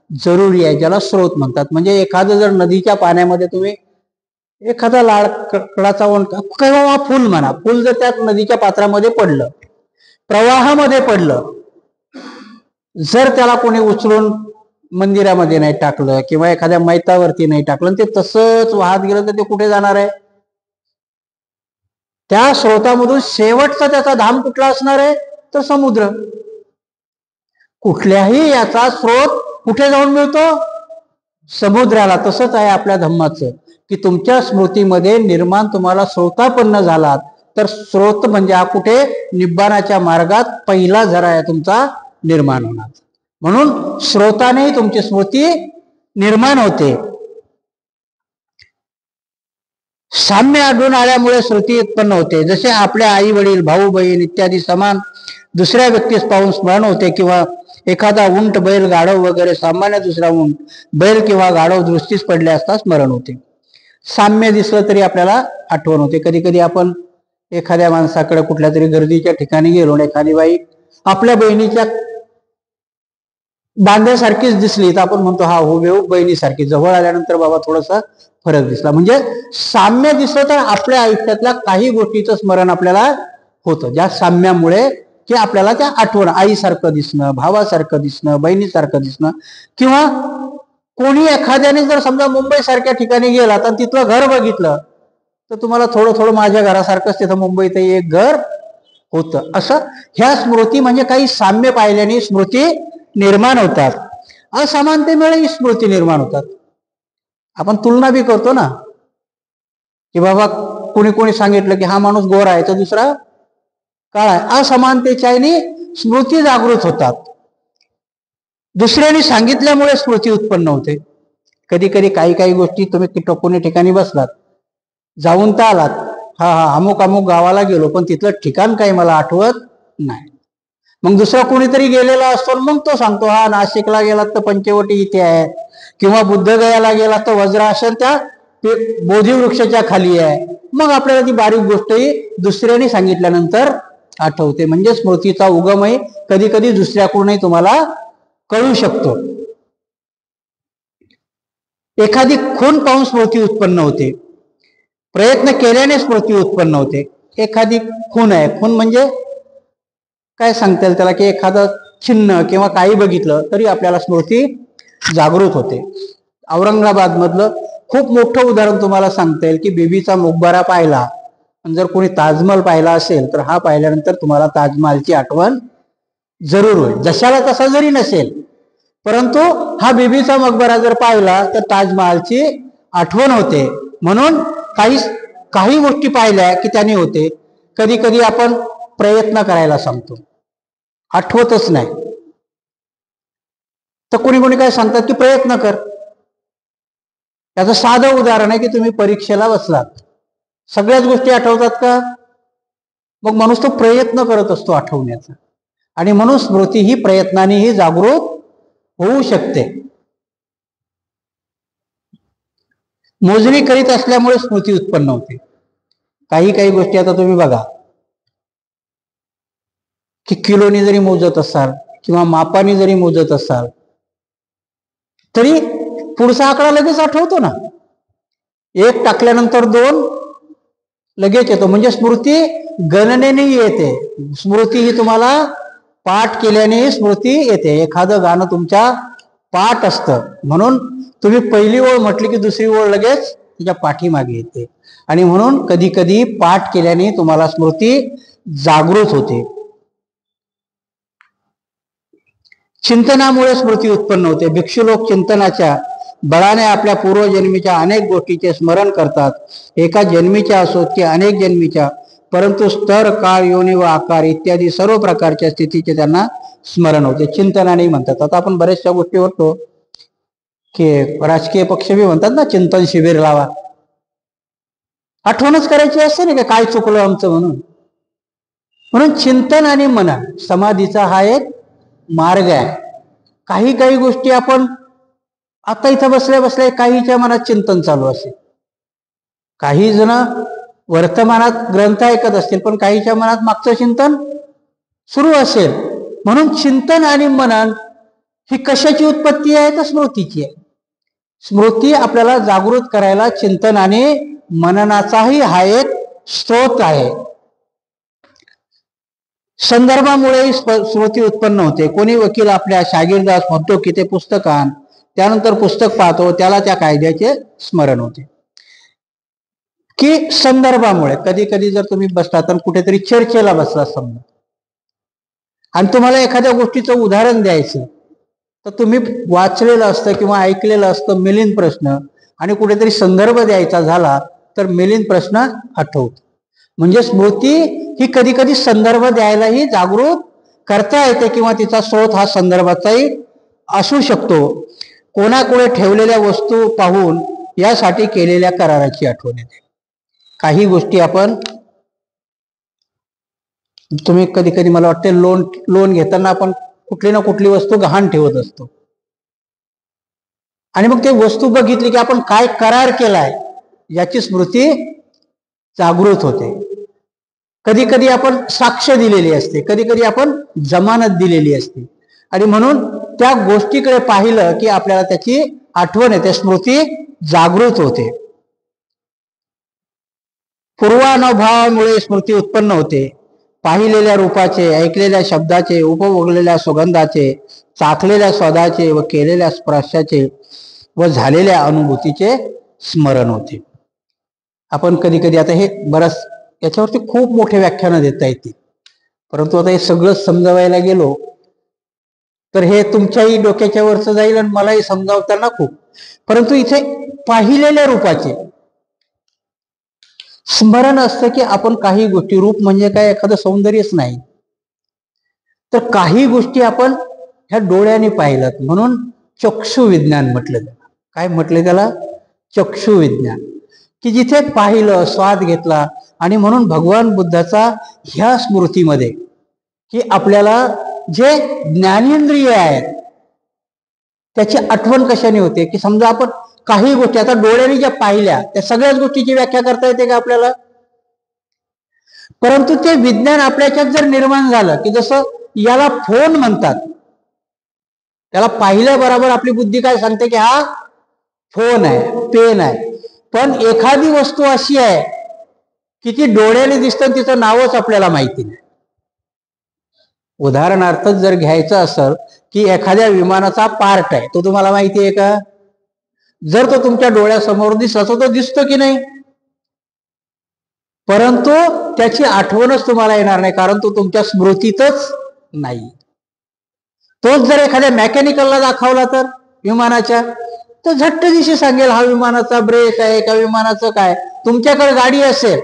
जरुरी आहे, ज्याला स्रोत म्हणतात. म्हणजे एखादं जर नदीच्या पाण्यामध्ये तुम्ही एखादा लाकडाचा किंवा फुल म्हणा, फुल जर त्या नदीच्या पात्रामध्ये पडलं, प्रवाहामध्ये पडलं, जर त्याला कोणी उचलून मंदिरामध्ये नाही टाकलं किंवा एखाद्या मैतावरती नाही टाकलं, ते तसंच वाहत गेलं तर ते कुठे जाणार आहे? त्या स्रोतामधून शेवटचा त्याचा धाम कुठला असणार आहे? तर समुद्र. कुठल्याही याचा स्रोत कुठे जाऊन मिळतो? समुद्राला. तसंच आहे आपल्या धम्माचं, की तुमच्या स्मृतीमध्ये निर्माण तुम्हाला श्रोतापन्न झालात तर स्रोत म्हणजे हा कुठे? निब्बाणाच्या मार्गात पहिला झरा आहे तुमचा निर्माण होणार. म्हणून श्रोतानेही तुमची स्मृती निर्माण होते. साम्य आढळून आल्यामुळे श्रुती उत्पन्न होते. जसे आपल्या आई वडील, भाऊ बहीण इत्यादी समान दुसऱ्या व्यक्तीस पाहून स्मरण होते, किंवा एखादा उंट, बैल, गाढव वगैरे सामान्य दुसरा उंट, बैल किंवा गाढव दृष्टीस पडले असता स्मरण होते. साम्य दिसलं तरी आपल्याला आठवण होते. कधी कधी आपण एखाद्या माणसाकडे कुठल्या तरी गर्दीच्या ठिकाणी गेलो, एखादी बाई आपल्या बहिणीच्या बांध्यासारखीच दिसली तर आपण म्हणतो हा हुबेहूब बहिणीसारखी. जवळ आल्यानंतर बाबा थोडासा फरक दिसला. म्हणजे साम्य दिसलं तर आपल्या आयुष्यातल्या काही गोष्टीचं स्मरण आपल्याला होतं, ज्या साम्यामुळे की आपल्याला त्या आठवण, आईसारखं दिसणं, भावासारखं दिसणं, बहिणीसारखं दिसणं. किंवा कोणी एखाद्याने जर समजा मुंबई सारख्या ठिकाणी गेला तर तिथलं घर बघितलं तर तुम्हाला थोडं थोडं माझ्या घरासारखंच तिथं मुंबईतही एक घर होतं. असं ह्या स्मृती म्हणजे काही साम्य पाहिल्याने स्मृती निर्माण होतात. असमानतेमुळे स्मृती निर्माण होतात. आपण तुलना बी करतो ना, की बाबा कोणी कोणी सांगितलं की हा माणूस गोरा आहे तर दुसरा काळा आहे. असमानतेच्याने स्मृती जागृत होतात. दुसऱ्याने सांगितल्यामुळे स्मृती उत्पन्न होते. कधी कधी काही काही गोष्टी तुम्ही कोणी ठिकाणी बसलात, जाऊन तर आलात, हा हा अमुक अमुक गावाला गेलो, पण तिथलं ठिकाण काही मला आठवत नाही. मग दुसरा कोणीतरी गेलेला असतो, मग तो सांगतो हा नाशिकला गेलात तर पंचवटी इथे आहे, किंवा बुद्धगयाला गेलात तर वज्रासन त्या बोधी वृक्षाच्या खाली आहे. मग आपल्याला ती बारीक गोष्टही दुसऱ्याने सांगितल्यानंतर आठवते. म्हणजे स्मृतीचा उगमही कधी कधी दुसऱ्याकडूनही तुम्हाला कळू शकतो. एखादी खून पाहून स्मृती उत्पन्न होते. प्रयत्न केल्याने स्मृती उत्पन्न होते. एखादी खून आहे, खून म्हणजे काय सांगता येईल त्याला, की एखादं चिन्ह किंवा काही बघितलं तरी आपल्याला स्मृती जागृत होते. औरंगाबाद मधलं खूप मोठं उदाहरण तुम्हाला सांगता येईल, की बीबीचा मकबरा पाहिला, जर कोणी ताजमहल पाहिला असेल तर हा पाहिल्यानंतर तुम्हाला ताजमहलची आठवण जरूर होईल. जशाला तसा जरी नसेल, परंतु हा बीबीचा मकबरा जर पाहिला तर ताजमहलची आठवण होते. म्हणून काही गोष्टी पाहिल्या की त्याने होते. कधी कधी आपण प्रयत्न करायला सांगतो, आठवतच नाही, तर कोणी कोणी काय सांगतात की प्रयत्न कर. त्याचं साधं उदाहरण आहे की तुम्ही परीक्षेला बसलात, सगळ्याच गोष्टी आठवतात का? मग माणूस तो प्रयत्न करत असतो आठवण्याचा. आणि म्हणून स्मृती ही प्रयत्नानेही जागृत होऊ शकते. मोजणी करीत असल्यामुळे स्मृती उत्पन्न होते. काही काही गोष्टी आता तुम्ही बघा, की किलोनी जरी मोजत असाल किंवा मापाने जरी मोजत असाल तरी पुढचा आकडा लगेच आठवतो ना. 1 टाकल्यानंतर 2 लगेच येतो. म्हणजे स्मृती गणनेने येते. स्मृती ही तुम्हाला पाठ केल्याने स्मृती येते. एखादं गाणं तुमच्या पाठ असतं, म्हणून तुम्ही पहिली ओळ म्हटली की दुसरी ओळ लगेच तुझ्या पाठीमागे येते. आणि म्हणून कधी कधी पाठ केल्याने तुम्हाला स्मृती जागृत होते. चिंतनामुळे स्मृती उत्पन्न होते. भिक्षू लोक चिंतनाच्या बळाने आपल्या पूर्वजन्मीच्या अनेक गोष्टीचे स्मरण करतात. एका जन्मीच्या असोत की अनेक जन्मीच्या, परंतु स्तर, काळ, योनी व आकार इत्यादी सर्व प्रकारच्या स्थितीचे त्यांना स्मरण होते. चिंतनाने म्हणतात. आता आपण बऱ्याचशा गोष्टी होतो की राजकीय पक्ष बी म्हणतात ना, चिंतन शिबिर लावा. आठवणच करायची असते ना, काय चुकलं आमचं म्हणून. म्हणून चिंतन आणि मनन समाधीचा हा एक मार्ग आहे. काही काही गोष्टी आपण आता इथं बसल्या बसल्या काहीच्या मनात चिंतन चालू असेल. काही जण वर्तमानात ग्रंथ ऐकत असतील, पण काहीच्या मनात मागचं चिंतन सुरू असेल. म्हणून चिंतन आणि मनन ही कशाची उत्पत्ती आहे? तर स्मृतीची आहे. स्मृती आपल्याला जागृत करायला चिंतन आणि मननाचाही हा एक स्रोत आहे. संदर्भामुळे स्मृती उत्पन्न होते. कोणी वकील आपल्या शागिर्दास म्हणतो की ते पुस्तक आण, त्यानंतर पुस्तक पाहतो, त्याला त्या कायद्याचे स्मरण होते. की संदर्भामुळे कधी कधी जर तुम्ही बसला तर कुठेतरी चर्चेला बसला समजा, आणि तुम्हाला एखाद्या गोष्टीचं उदाहरण द्यायचं, तर तुम्ही वाचलेलं असतं किंवा ऐकलेलं असतं मिलिंद प्रश्न, आणि कुठेतरी संदर्भ द्यायचा झाला तर मिलिंद प्रश्न आठवतो. म्हणजे स्मृती ही कधी कधी संदर्भ द्यायलाही जागृत करता येते, किंवा तिचा स्रोत हा संदर्भाचाही असू शकतो. कोणाकडे ठेवलेल्या वस्तू पाहून यासाठी केलेल्या कराराची आठवण येते. काही गोष्टी आपण, तुम्ही कधी कधी मला वाटते लोन घेताना आपण कुठली ना कुठली वस्तू गहाण ठेवत असतो, आणि मग ते वस्तू बघितली की आपण काय करार केलाय याची स्मृती जागृत होते. कधी कधी आपण साक्ष दिलेली असते, कधी कधी आपण जमानत दिलेली असते, आणि म्हणून त्या गोष्टीकडे पाहिलं की आपल्याला त्याची आठवण येते, स्मृती जागृत होते. पूर्वानुभवामुळे स्मृती उत्पन्न होते. पाहिलेल्या रूपाचे, ऐकलेल्या शब्दाचे, उपभोगलेल्या सुगंधाचे, चाखलेल्या स्वादाचे व केलेल्या स्पर्शाचे व झालेल्या अनुभूतीचे स्मरण होते. आपण कधी कधी, आता हे बरंच याच्यावरती खूप मोठे व्याख्यानं देता येतील, परंतु आता हे सगळं समजावायला गेलो तर हे तुमच्याही डोक्याच्या वरचं जाईल आणि मलाही समजावताना खूप. परंतु इथे पाहिलेल्या रूपाचे स्मरण असतं की आपण काही गोष्टी, रूप म्हणजे काय एखादं सौंदर्यच नाही, तर काही गोष्टी आपण ह्या डोळ्याने पाहिलात, म्हणून चक्षु विज्ञान म्हटलं त्याला. काय म्हटलं त्याला? चक्षु विज्ञान. की जिथे पाहिलं, स्वाद घेतला, आणि म्हणून भगवान बुद्धाचा ह्या स्मृतीमध्ये की आपल्याला जे ज्ञानेंद्रिय आहेत त्याची आठवण कशाने होते, की समजा आपण काही गोष्टी आता डोळ्याने ज्या पाहिल्या त्या सगळ्याच गोष्टीची व्याख्या करता येते का आपल्याला? परंतु ते विज्ञान आपल्याच्यात जर निर्माण झालं, की जसं याला फोन म्हणतात, त्याला पाहिल्याबरोबर आपली बुद्धी काय सांगते की हा फोन आहे, पेन आहे. पण एखादी वस्तू अशी आहे की ती डोळ्याने दिसतं, तिचं नावच आपल्याला माहिती नाही. उदाहरणार्थ जर घ्यायचं असेल की एखाद्या विमानाचा पार्ट आहे, तो तुम्हाला माहिती आहे का? जर तो तुमच्या डोळ्यासमोर दिसला तर तो दिसतो की नाही, परंतु त्याची आठवणच तुम्हाला येणार नाही, कारण तो तुमच्या स्मृतीतच नाही. तोच जर एखाद्या मेकॅनिकलला दाखवला तर विमानाच्या, तर झट्ट दिशी सांगेल हा विमानाचा ब्रेक आहे का विमानाचं काय. तुमच्याकडे गाडी असेल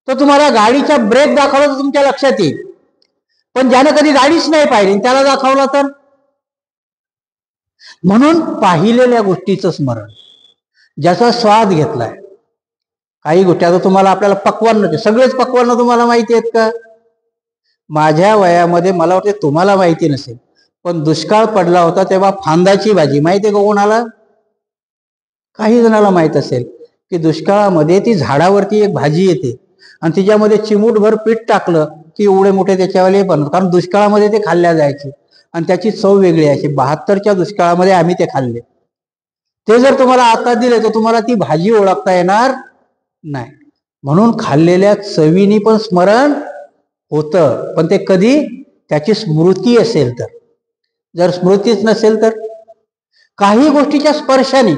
तर तुम्हाला गाडीचा ब्रेक दाखवला तर तुमच्या लक्षात येईल, पण ज्याने कधी गाडीच नाही पाहिली त्याला दाखवला तर. म्हणून पाहिलेल्या गोष्टीचं स्मरण, ज्याचा स्वाद घेतलाय. काही गोष्टी आता तुम्हाला, आपल्याला पक्वान्न, सगळेच पक्वान्न तुम्हाला माहिती आहेत का? माझ्या वयामध्ये मला वाटते तुम्हाला माहिती नसेल, पण दुष्काळ पडला होता तेव्हा फांदाची भाजी माहिती आहे का कोणाला? काही जणाला माहित असेल की दुष्काळामध्ये ती झाडावरती एक भाजी येते आणि तिच्यामध्ये चिमूटभर पीठ टाकलं की एवढे मोठे त्याच्यावाले बनत, कारण दुष्काळामध्ये ते खाल्ल्या जायचे आणि त्याची चव वेगळी आहे. 72च्या दुष्काळामध्ये आम्ही ते खाल्ले. ते जर तुम्हाला आता दिले तर तुम्हाला ती भाजी ओळखता येणार नाही. म्हणून खाल्लेल्या चवीनी पण स्मरण होतं, पण ते कधी त्याची स्मृती असेल तर. जर स्मृतीच नसेल तर काही गोष्टीच्या स्पर्शाने.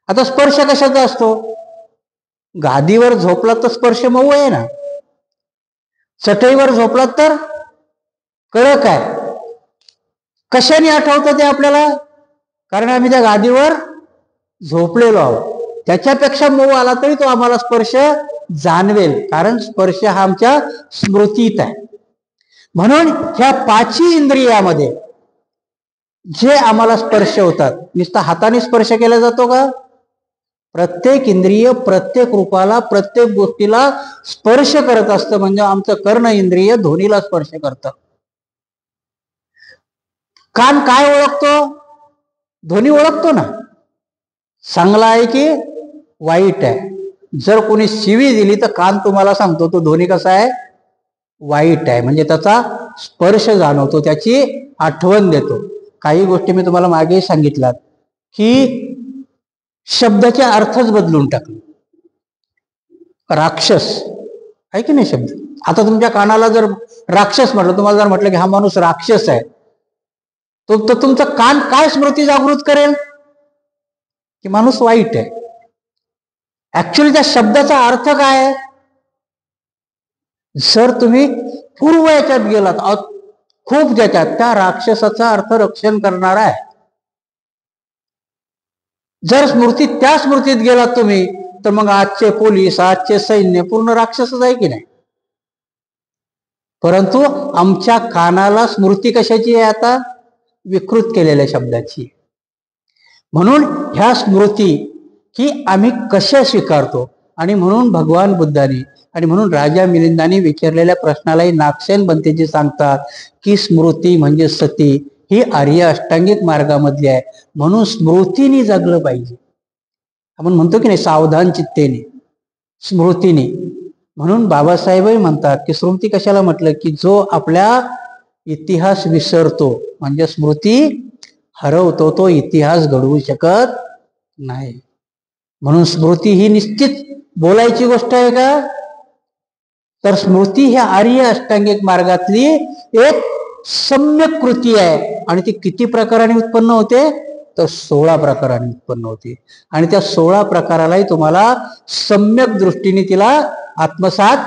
आता स्पर्श कशाचा असतो? गादीवर झोपला तर स्पर्श मऊ आहे ना, चटईवर झोपलात तर कळलं काय? कशाने आठवतं ते आपल्याला? कारण आम्ही त्या गादीवर झोपलेलो आहोत. त्याच्यापेक्षा मऊ आला तरी तो आम्हाला स्पर्श जाणवेल, कारण स्पर्श हा आमच्या स्मृतीत आहे. म्हणून ह्या पाचही इंद्रियामध्ये जे आम्हाला स्पर्श होतात, नुसता हाताने स्पर्श केला जातो का? प्रत्येक इंद्रिय प्रत्येक रूपाला, प्रत्येक गोष्टीला स्पर्श करत असतं. म्हणजे आमचं कर्ण इंद्रिय ध्वनीला स्पर्श करतं. कान काय ओळखतो? ध्वनी ओळखतो ना. चांगला आहे की वाईट आहे. जर कोणी शिवी दिली तर कान तुम्हाला सांगतो तो ध्वनी कसा आहे? वाईट आहे. म्हणजे त्याचा स्पर्श जाणवतो, त्याची आठवण देतो. काही गोष्टी मी तुम्हाला मागे सांगितल्यात की शब्दाचे अर्थच बदलून टाकले. राक्षस आहे की नाही शब्द? आता तुमच्या कानाला जर राक्षस म्हटलं, तुम्हाला जर म्हटलं की हा माणूस राक्षस आहे, तो तुमचा कान काय स्मृती जागृत करेल? की माणूस वाईट आहे. ऍक्च्युअली त्या शब्दाचा अर्थ काय आहे? जर तुम्ही पूर्व याच्यात गेलात, खूप ज्याच्यात, त्या राक्षसाचा अर्थ रक्षण करणारा आहे. जर त्या स्मृतीत गेलात तुम्ही, तर मग आजचे पोलीस, आजचे सैन्य पूर्ण राक्षसच आहे की नाही? परंतु आमच्या कानाला स्मृती कशाची आहे? आता विकृत केलेल्या शब्दाची. म्हणून ह्या स्मृती ही आम्ही कशा स्वीकारतो? आणि म्हणून भगवान बुद्धांनी आणि म्हणून राजा मिलिंदांनी विचारलेल्या प्रश्नालाही नागसेन बनतेजी सांगतात की स्मृती म्हणजे सती ही आर्य अष्टांगिक मार्गामधली आहे. म्हणून स्मृतीने जगलं पाहिजे. आपण म्हणतो की नाही, सावधान चित्तेने, स्मृतीने. म्हणून बाबासाहेबही म्हणतात की स्मृती कशाला म्हटलं? की जो आपल्या इतिहास विसरतो, म्हणजे स्मृती हरवतो, तो इतिहास घडवू शकत नाही. म्हणून स्मृती ही निश्चित बोलायची गोष्ट आहे का? तर स्मृती ही आर्य अष्टांगिक मार्गातली एक सम्यक कृती आहे. आणि ती किती प्रकाराने उत्पन्न होते? तर 16 प्रकाराने उत्पन्न होते. आणि त्या 16 प्रकारालाही तुम्हाला सम्यक दृष्टीने तिला आत्मसात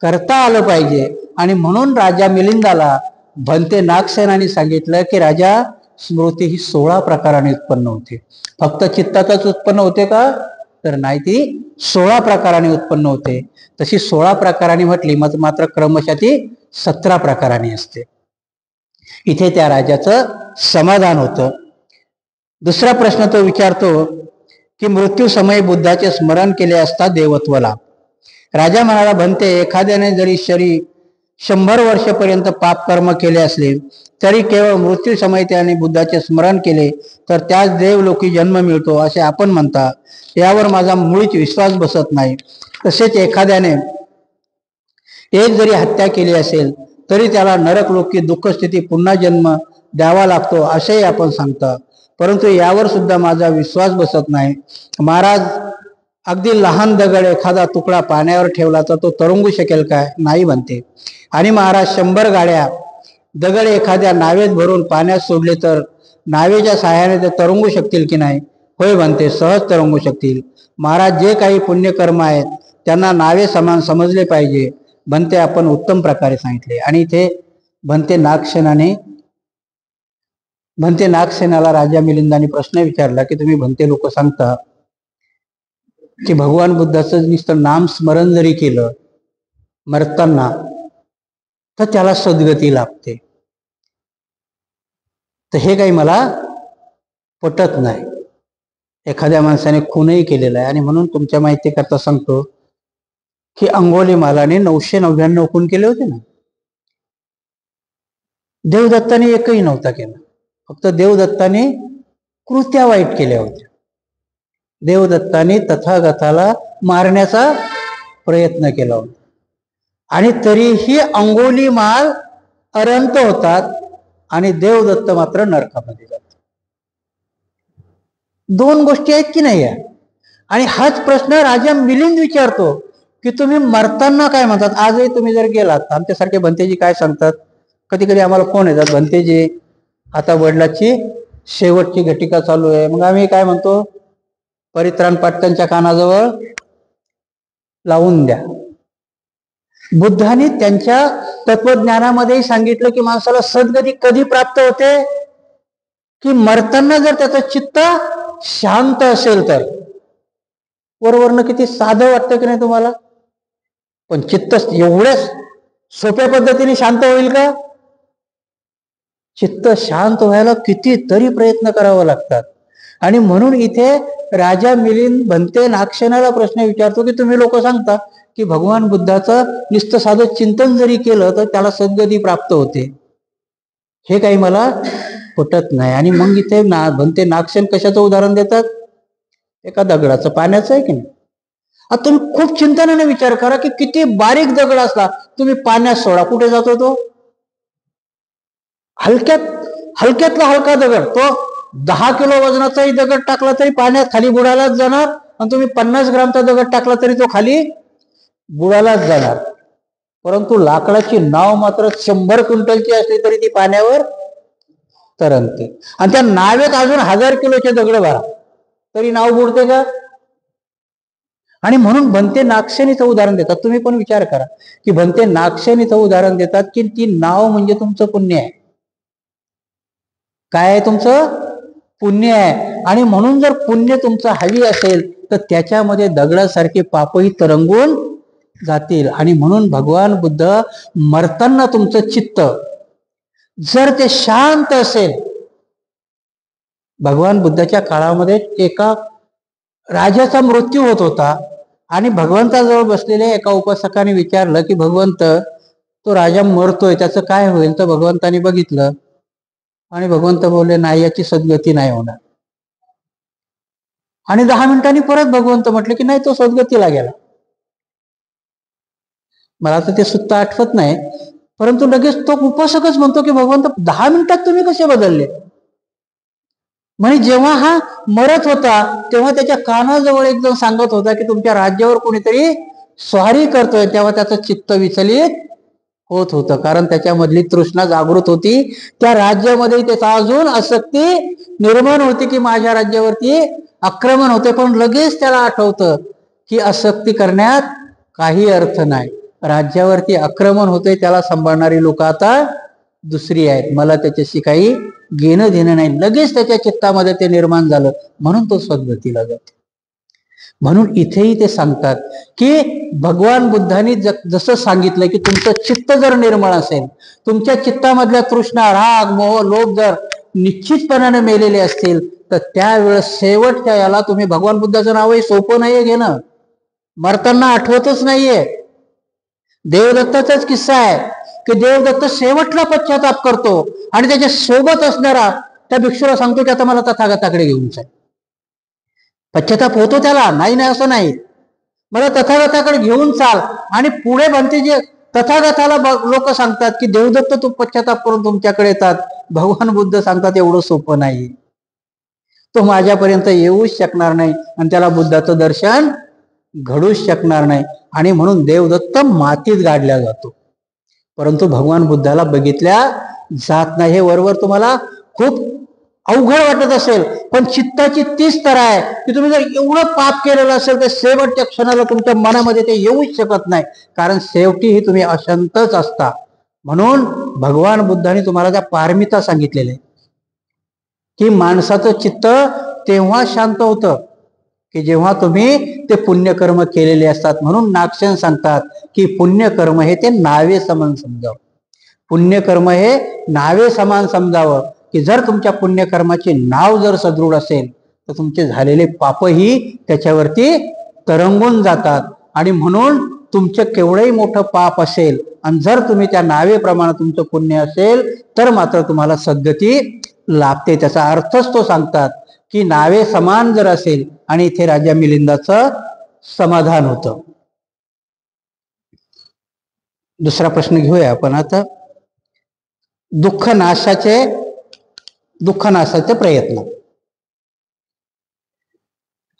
करता आलं पाहिजे. आणि म्हणून राजा मिलिंदाला भंते नागसेनाने सांगितलं की राजा, स्मृती ही 16 प्रकाराने उत्पन्न होते. फक्त चित्तातच उत्पन्न होते का? तर नाही, ती 16 प्रकाराने उत्पन्न होते. तशी 16 प्रकाराने म्हटली, मात्र क्रमशः ती 17 प्रकाराने असते. इथे त्या राजाचं समाधान होतं. दुसरा प्रश्न तो विचारतो की मृत्यू समय बुद्धाचे स्मरण केले असता देवत्वला. राजा म्हणाला, भंते, एखाद्याने जरी 100 वर्षपर्यंत पाप कर्म केले असले तरी केवळ मृत्यू समय त्याने बुद्धाचे स्मरण केले तर त्याच देवलोकी जन्म मिळतो असे आपण म्हणता. यावर माझा मुळीच विश्वास बसत नाही. तसेच एखाद्याने एक जरी हत्या केली असेल तरी त्याला नरकलोकी दुःखस्थिती पुन्हा जन्म द्यावा लागतो असेही आपण सांगता. परंतु यावर सुद्धा माझा विश्वास बसत नाही. महाराज, अगदी लहान दगड एखादा तुकडा पाण्यावर ठेवला तर तो तरंगू शकेल काय? नाही म्हणते. आणि महाराज, 100 गाड्या दगड एखाद्या नावेत भरून पाण्यात सोडले तर नावेच्या सहाय्याने ते तरंगू शकतील की नाही? होय म्हणते, सहज तरंगू शकतील. महाराज, जे काही पुण्यकर्म आहेत त्यांना नावे समान समजले पाहिजे. भंते, आपण उत्तम प्रकारे सांगितले. आणि इथे भंते नागसेनाला राजा मिलिंदाने प्रश्न विचारला की तुम्ही भंते लोक सांगता की भगवान बुद्धाचं नुसतं नाम स्मरण जरी केलं मरताना तर त्याला सद्गती लाभते. तर हे काही मला पटत नाही. एखाद्या माणसाने खूनही केलेला आहे. आणि म्हणून तुमच्या माहिती करता सांगतो की अंगुलीमालाने 999 खून केले होते ना. देवदत्ताने एकही नव्हता केला. फक्त देवदत्ताने कृत्या वाईट केल्या होत्या. देवदत्ताने तथागताला मारण्याचा प्रयत्न केला होता. आणि तरीही अंगुलीमाल अरहंत होतात आणि देवदत्त मात्र नरकामध्ये जातात. 2 गोष्टी आहेत की नाही? आणि हाच प्रश्न राजा मिलिंद विचारतो की तुम्ही मरताना काय म्हणतात? आजही तुम्ही जर गेलात, आमच्यासारखे भंतेजी काय सांगतात, कधी कधी आम्हाला फोन येतात, भंतेजी आता वडिलाची शेवटची घटिका चालू आहे. मग आम्ही काय म्हणतो, परित्राण पाठ त्यांच्या कानाजवळ लावून द्या. बुद्धांनी त्यांच्या तत्वज्ञानामध्येही सांगितलं की माणसाला सद्गती कधी प्राप्त होते, की मरताना जर त्याचं चित्त शांत असेल तर. वरवरनं किती साधं वाटतं की नाही तुम्हाला, पण चित्त एवढ्याच सोप्या पद्धतीने शांत होईल का? चित्त शांत व्हायला कितीतरी प्रयत्न करावे लागतात. आणि म्हणून इथे राजा मिलिंद भंते नागसेनाला प्रश्न विचारतो की तुम्ही लोक सांगता की भगवान बुद्धाचं नुसतं साधं चिंतन जरी केलं तर त्याला सद्गती प्राप्त होते, हे काही मला पटत नाही. आणि मग इथे भंते नागसेन कशाचं उदाहरण देतात? एका दगडाचं, पाण्याचं आहे की नाही. आता तुम्ही खूप चिंतनाने विचार करा की किती बारीक दगड असला तुम्ही पाण्यात सोडा, कुठे जातो तो? हलक्यातला हलका दगड, तो 10 किलो वजनाचाही दगड टाकला तरी पाण्यात खाली बुडालाच जाणार, आणि तुम्ही 50 ग्रामचा दगड टाकला तरी तो खाली बुडालाच जाणार. परंतु लाकडाची नाव मात्र 100 क्विंटलची असली तरी ती पाण्यावर तरंगते. आणि त्या नावेत अजून 1000 किलोचे दगड भरा तरी नाव बुडते का? आणि म्हणून भंते नागसेनीचं उदाहरण देतात. तुम्ही पण विचार करा की भंते नागसेनीचं उदाहरण देतात की ती नाव म्हणजे तुमचं पुण्य आहे. काय आहे? तुमचं पुण्य आहे. आणि म्हणून जर पुण्य तुमचं हवी असेल तर त्याच्यामध्ये दगडासारखे पापही तरंगून जातील. आणि म्हणून भगवान बुद्ध मरताना तुमचं चित्त जर ते शांत असेल. भगवान बुद्धाच्या काळामध्ये एका राजाचा मृत्यू होत होता आणि भगवंताजवळ बसलेल्या एका उपासकाने विचारलं की भगवंत, तो राजा मरतोय, त्याचं काय होईल? तर भगवंतानी बघितलं आणि भगवंत बोलले, नाही, याची सद्गती नाही होणार. आणि 10 मिनिटांनी परत भगवंत म्हटले की नाही, तो सद्गतीला गेला. मला तर ते सुद्धा आठवत नाही, परंतु लगेच तो उपासकच म्हणतो की भगवंत 10 मिनिटात तुम्ही कसे बदलले? म्हणजे जेव्हा हा मरत होता तेव्हा त्याच्या कानाजवळ एक जण सांगत होता की तुमच्या राज्यावर कोणीतरी स्वारी करतोय, तेव्हा त्याचं चित्त विचलित होत होतं, कारण त्याच्यामधली तृष्णा जागृत होती. त्या राज्यामध्ये त्याचा अजून आसक्ती निर्माण होती की माझ्या राज्यावरती आक्रमण होते. पण लगेच त्याला आठवतं की आसक्ती करण्यात काही अर्थ नाही, राज्यावरती आक्रमण होते, त्याला सांभाळणारी लोक आता दुसरी आहेत, मला त्याच्याशी काही घेणं देणं नाही. लगेच त्याच्या चित्तामध्ये ते निर्माण झालं, म्हणून तो सद्गतीला जातो. म्हणून इथेही ते सांगतात की भगवान बुद्धांनी जसं सांगितलं की तुमचं चित्त जर निर्मळ असेल, तुमच्या चित्तामधल्या तृष्णा, राग, मोह, लोभ जर निश्चितपणाने मेलेले असतील, तर त्यावेळेस शेवटच्या याला तुम्ही भगवान बुद्धाचं नावही सोपं नाहीये घेणं, मरताना आठवतच नाहीये. देवदत्ताचाच किस्सा आहे की देवदत्त शेवटला पश्चाताप करतो आणि त्याच्या सोबत असणारा त्या भिक्षूला सांगतो की आता मला तथागताकडे घेऊन चाल. पश्चाताप होतो त्याला, नाही नाही असं नाही, मला तथागताकडे घेऊन चाल. आणि पुढे बनते जे तथागताला लोक सांगतात की देवदत्त तू पश्चाताप करून तुमच्याकडे येतात. भगवान बुद्ध सांगतात एवढं सोपं नाही, तो माझ्यापर्यंत येऊच शकणार नाही आणि त्याला बुद्धाचं दर्शन घडूच शकणार नाही. आणि म्हणून देवदत्त मातीत गाडला जातो, परंतु भगवान बुद्धाला बघितल्या जात नाही. हे वरवर तुम्हाला खूप अवघड वाटत असेल, पण चित्ताची तीच तर आहे की तुम्ही जर एवढं पाप केलेलं असेल तर शेवटच्या क्षणाला तुमच्या मनामध्ये ते येऊच शकत नाही, कारण शेवटीही तुम्ही अशांतच असता. म्हणून भगवान बुद्धांनी तुम्हाला त्या पारमिता सांगितलेले की माणसाचं चित्त तेव्हा शांत होतं की जेव्हा तुम्ही ते पुण्यकर्म केलेले असतात. म्हणून नागसेन सांगतात की पुण्यकर्म हे ते नावे समान समजावं. पुण्यकर्म हे नावे समान समजावं की जर तुमच्या पुण्यकर्माचे नाव जर सदृढ असेल तर तुमचे झालेले पापही त्याच्यावरती तरंगून जातात. आणि म्हणून तुमचं केवढंही मोठं पाप असेल आणि जर तुम्ही त्या नावेप्रमाणे तुमचं पुण्य असेल तर मात्र तुम्हाला सद्गती लाभते. त्याचा अर्थच तो सांगतात की नावे समान जर असेल. आणि इथे राजा मिलिंदाचं समाधान होतं. दुसरा प्रश्न घेऊया आपण आता. दुःख नाशाचे प्रयत्न.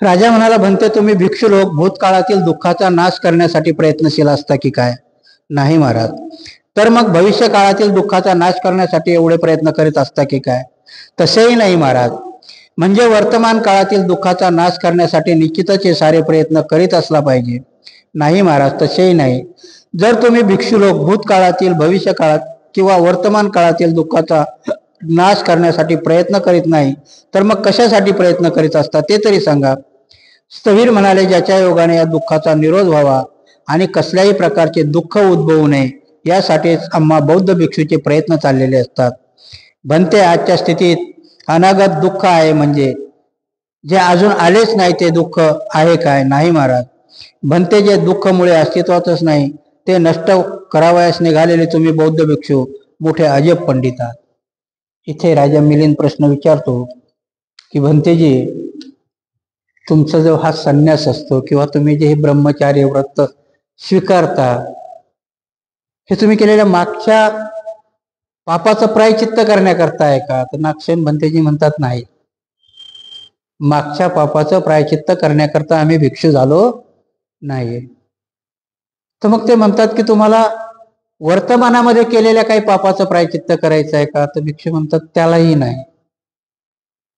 राजा म्हणाला, भंते तुम्ही भिक्षू लोक भूतकाळातील दुःखाचा नाश करण्यासाठी प्रयत्नशील असता की काय? नाही महाराज. तर मग भविष्य काळातील दुःखाचा नाश करण्यासाठी एवढे प्रयत्न करीत असता की काय? तसेही नाही महाराज. म्हणजे वर्तमान काळातील दुःखाचा नाश करण्यासाठी निश्चितच हे सारे प्रयत्न करीत असला पाहिजे. नाही महाराज, तसेही नाही. जर तुम्ही भिक्षू लोक भूतकाळातील, भविष्य काळात किंवा वर्तमान काळातील दुःखाचा नाश करण्यासाठी प्रयत्न करीत नाही, तर मग कशासाठी प्रयत्न करीत असता ते तरी सांगा. स्थवीर म्हणाले, ज्याच्या योगाने या दुःखाचा निरोध व्हावा आणि कसल्याही प्रकारचे दुःख उद्भवू नये यासाठीच आम्हा बौद्ध भिक्षूचे प्रयत्न चाललेले असतात. भंते, आजच्या स्थितीत अनागत दुःख आहे म्हणजे जे अजून आलेच नाही ते दुःख आहे काय? नाही महाराज. भंते, जे दुःखमुळे अस्तित्वातच नाही ते नष्ट करावयास निघालेले तुम्ही बौद्ध भिक्षू मोठे अजब पंडित आहात. इथे राजा मिलिंद प्रश्न विचारतो की भंतेजी, तुमचा जो हा संन्यास असतो किंवा तुम्ही जे हे ब्रह्मचार्य व्रत स्वीकारता, हे तुम्ही केलेल्या मागच्या पापाचं प्रायचित्त करण्याकरता आहे का? तर नागसेन भंतेजी म्हणतात नाही, मागच्या पापाचं प्रायचित्त करण्याकरता आम्ही भिक्षू झालो नाही. तर मग ते म्हणतात की तुम्हाला वर्तमानामध्ये केलेल्या काही पापाचं प्रायचित्त करायचं आहे का? तर भिक्षू म्हणतात त्यालाही नाही.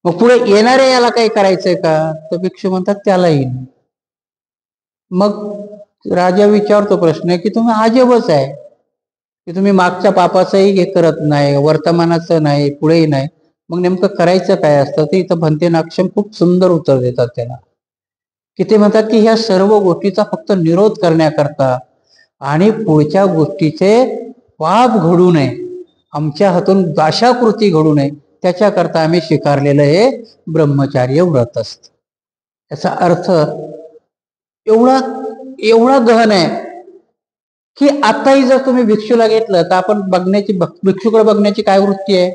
मग पुढे येणारे याला काही करायचंय का? तर भिक्षू म्हणतात त्यालाही नाही. मग राजा विचारतो प्रश्न की तुम्ही अजबच आहे की तुम्ही मागच्या पापाचंही हे करत नाही, वर्तमानाचं नाही, पुढेही नाही. मग नेमकं करायचं काय असतं? ते इथं भंते नागसेन खूप सुंदर उत्तर देतात त्याला, की ते म्हणतात की ह्या सर्व गोष्टीचा फक्त निरोध करण्याकरता आणि पुढच्या गोष्टीचे पाप घडू नये, आमच्या हातून अशा कृती घडू नये, त्याच्याकरता आम्ही स्वीकारलेलं हे ब्रह्मचार्य व्रत असत. याचा अर्थ एवढा एवढा गहन आहे की आताही जर तुम्ही भिक्षूला घेतलं तर आपण भिक्षूकडे बघण्याची काय वृत्ती आहे?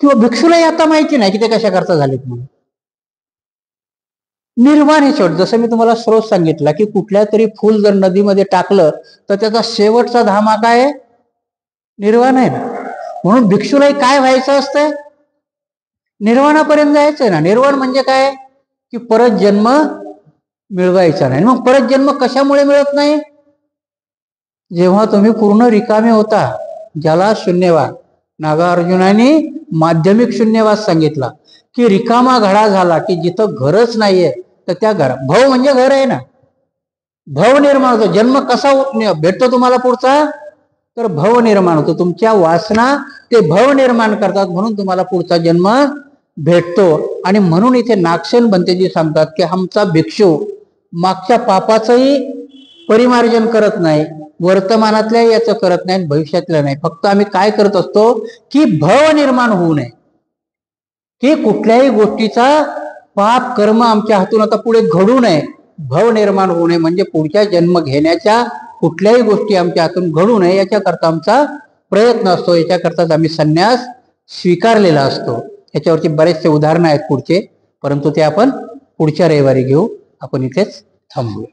किंवा भिक्षूलाही आता माहिती नाही की ते कशा करता झालेत म्हणून. निर्वाण हे शेवट, जसं मी तुम्हाला स्रोत सांगितला की कुठल्या तरी फुल जर नदीमध्ये टाकलं तर त्याचा शेवटचा धामा काय आहे? निर्वाण आहे ना. म्हणून भिक्षूलाही काय व्हायचं असतंय? निर्वाणापर्यंत जायचंय ना. निर्वाण म्हणजे काय? की परत जन्म मिळवायचा नाही. मग परत जन्म कशामुळे मिळत नाही? जेव्हा तुम्ही पूर्ण रिकामे होता, ज्याला शून्यवाद नागार्जुनाने माध्यमिक शून्यवाद सांगितला, की रिकामा घडा झाला की जिथं घरच नाहीये तर त्या घरा, भव म्हणजे घर आहे ना, भव निर्माण होतो. जन्म कसा भेटतो तुम्हाला पुढचा? तर भव निर्माण होतो. तुमच्या वासना ते भव निर्माण करतात, म्हणून तुम्हाला पुढचा जन्म भेटतो. आणि म्हणून इथे नागसेन भंतेजी सांगतात की आमचा भिक्षू मागच्या पापाचंही परिमार्जन करत नाही, वर्तमानातल्या याचं करत नाही, भविष्यातलं नाही. फक्त आम्ही काय करत असतो की भव निर्माण होऊ नये, की कुठल्याही गोष्टीचा पाप कर्म आमच्या हातून आता पुढे घडू नये, भव निर्माण होऊ नये, म्हणजे पुढच्या जन्म घेण्याच्या कुठल्याही गोष्टी आमच्या हातून घडू नये याच्याकरता आमचा प्रयत्न असतो. याच्याकरताच आम्ही संन्यास स्वीकारलेला असतो. याच्यावरती बरेचसे उदाहरणं आहेत पुढचे, परंतु ते आपण पुढच्या रविवारी घेऊ. आपण इथेच थांबूया.